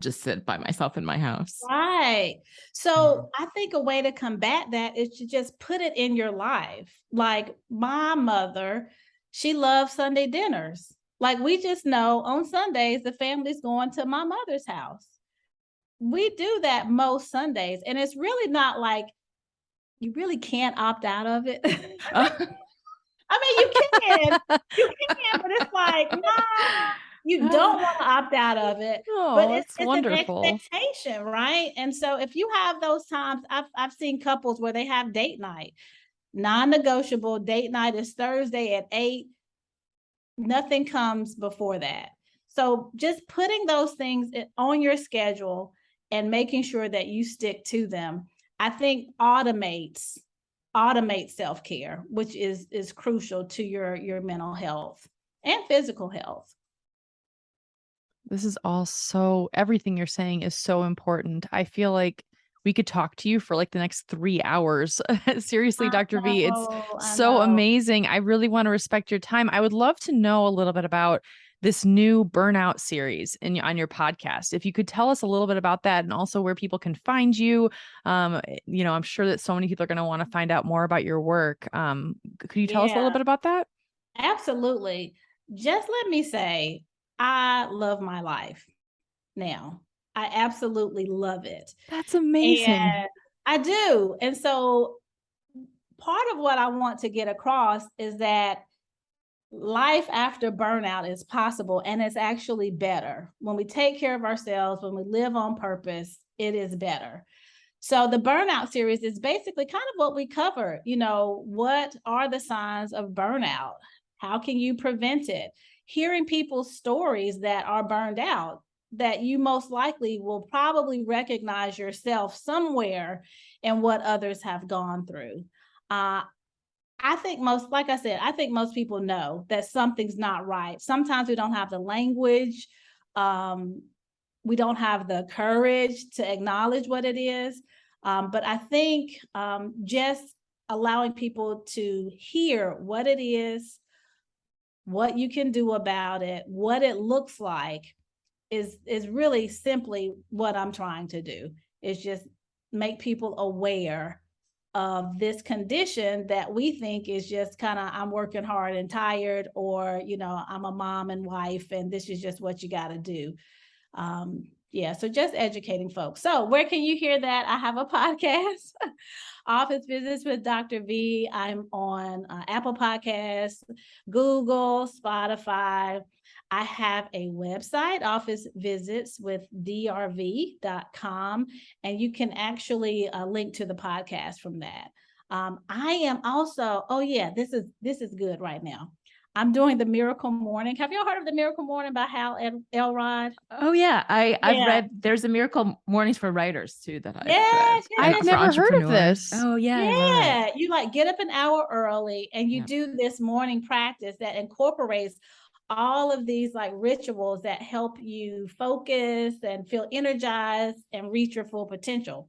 just sit by myself in my house.
Right. So I think a way to combat that is to just put it in your life. Like my mother, she loves Sunday dinners. Like we just know on Sundays, the family's going to my mother's house. We do that most Sundays. And it's really not like you really can't opt out of it. I mean, you can, but it's like, nah, you don't want to opt out of it, but it's
wonderful.
An expectation, right? And so if you have those times, I've seen couples where they have date night, non-negotiable date night is Thursday at 8. Nothing comes before that. So just putting those things on your schedule and making sure that you stick to them, I think automates self-care, which is crucial to your mental health and physical health.
This is all everything you're saying is so important. I feel like we could talk to you for like the next 3 hours. Seriously, Dr. V, it's so amazing. I really want to respect your time. I would love to know a little bit about this new burnout series on your podcast. If you could tell us a little bit about that and also where people can find you. I'm sure that so many people are going to want to find out more about your work. Could you tell us a little bit about that?
Absolutely. Just let me say, I love my life now. I absolutely love it.
That's amazing.
And I do. And so part of what I want to get across is that life after burnout is possible, and it's actually better. When we take care of ourselves, when we live on purpose, it is better. So the burnout series is basically kind of what we covered. What are the signs of burnout? How can you prevent it? Hearing people's stories that are burned out, that you most likely will probably recognize yourself somewhere in what others have gone through. I think most people know that something's not right. Sometimes we don't have the language. We don't have the courage to acknowledge what it is. But I think just allowing people to hear what it is, what you can do about it, what it looks like is really simply what I'm trying to do. Is just make people aware of this condition that we think is just kind of, I'm working hard and tired, or, I'm a mom and wife, and this is just what you got to do. So just educating folks. So where can you hear that? I have a podcast, Office Visits with Dr. V. I'm on Apple Podcasts, Google, Spotify. I have a website, Office Visits with drv.com, and you can actually link to the podcast from that. I am also, this is good right now. I'm doing the Miracle Morning. Have y'all heard of the Miracle Morning by Hal Elrod?
Oh yeah, I've read. There's a Miracle Mornings for writers too that I've read.
I've never heard of this.
Oh yeah,
yeah. You get up an hour early and you do this morning practice that incorporates all of these rituals that help you focus and feel energized and reach your full potential.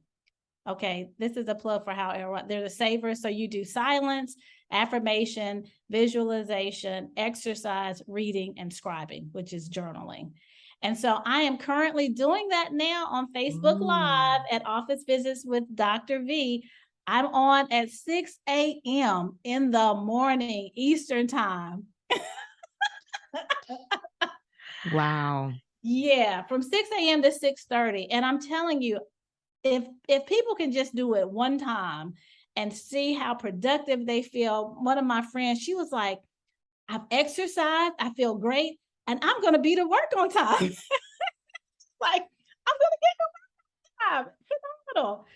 Okay, this is a plug for how they're the savers. So you do silence, affirmation, visualization, exercise, reading, and scribing, which is journaling. And so I am currently doing that now on Facebook Live at Office Visits with Dr. V. I'm on at 6 a.m. in the morning, Eastern time.
Wow.
Yeah, from 6 a.m. to 6:30. And I'm telling you, if people can just do it one time and see how productive they feel. One of my friends, she was like, I've exercised, I feel great, and I'm going to be to work on time. Like, I'm going to get to work on time. Phenomenal.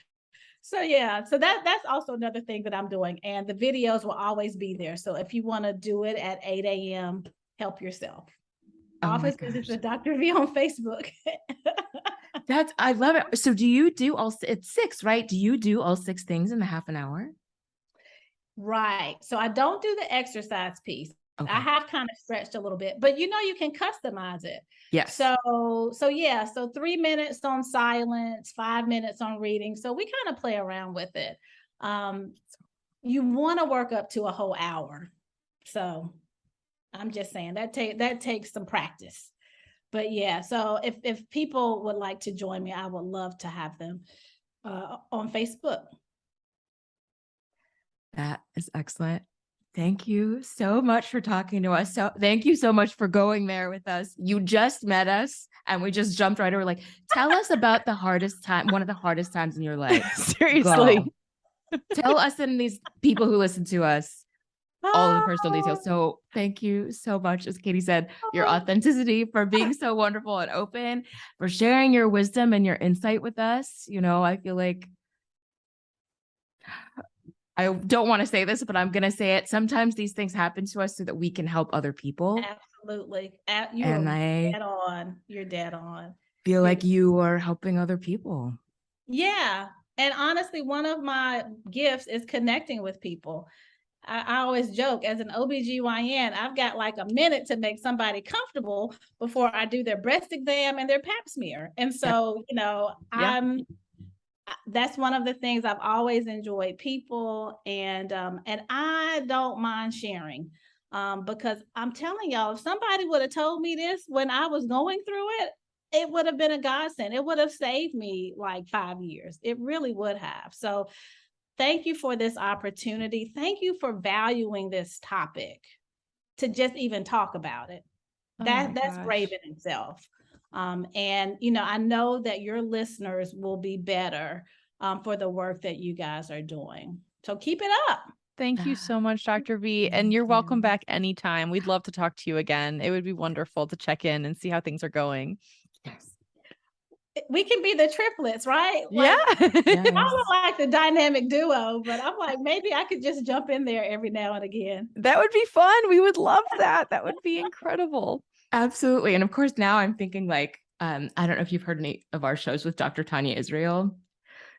So yeah, so that's also another thing that I'm doing. And the videos will always be there. So if you want to do it at 8 a.m., help yourself.
Oh
Office visits with Dr. V on Facebook.
I love it. So do you do it's 6, right? Do you do all 6 things in the half an hour?
Right. So I don't do the exercise piece.
Okay.
I have kind of stretched a little bit, but you can customize it.
Yes.
So yeah, so 3 minutes on silence, 5 minutes on reading. So we kind of play around with it. You want to work up to a whole hour. So I'm just saying that takes some practice. But yeah, so if people would like to join me, I would love to have them on Facebook.
That is excellent. Thank you so much for talking to us. So thank you so much for going there with us. You just met us and we just jumped right over. Like, tell us about the hardest time, one of the hardest times in your life.
Seriously.
Tell us and these people who listen to us all of the personal details. So thank you so much. As Katie said, your authenticity, for being so wonderful and open, for sharing your wisdom and your insight with us. I feel like I don't want to say this, but I'm going to say it. Sometimes these things happen to us so that we can help other people.
Absolutely. You're dead on. You're dead on.
Feel like you are helping other people.
Yeah. And honestly, one of my gifts is connecting with people. I always joke, as an OBGYN, I've got like a minute to make somebody comfortable before I do their breast exam and their pap smear. And so, that's one of the things I've always enjoyed, people, and I don't mind sharing, because I'm telling y'all, if somebody would have told me this when I was going through it, it would have been a godsend. It would have saved me like 5 years. It really would have. So thank you for this opportunity. Thank you for valuing this topic to just even talk about it. That's brave in itself. And I know that your listeners will be better for the work that you guys are doing. So keep it up.
Thank you so much, Dr. V. And you're welcome back anytime. We'd love to talk to you again. It would be wonderful to check in and see how things are going.
Yes.
We can be the triplets, right?
Yeah.
I would like the dynamic duo, but I'm like, maybe I could just jump in there every now and again.
That would be fun. We would love that. That would be incredible.
Absolutely. And of course, now I'm thinking like, I don't know if you've heard any of our shows with Dr. Tanya Israel.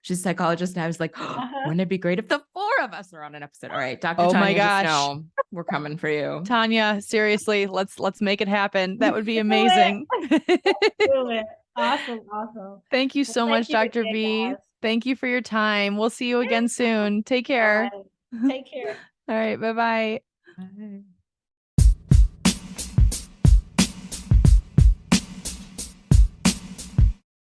She's a psychologist. And I was like, wouldn't it be great if the 4 of us are on an episode? All right, Dr. Tanya,
my gosh.
just know we're coming for you.
Tanya, seriously, let's make it happen. That would be amazing.
Do it. Awesome.
Thank you so much, Dr. V. Thank you for your time. We'll see you again soon. Take care.
All right. Take care.
All right. Bye-bye.
Bye.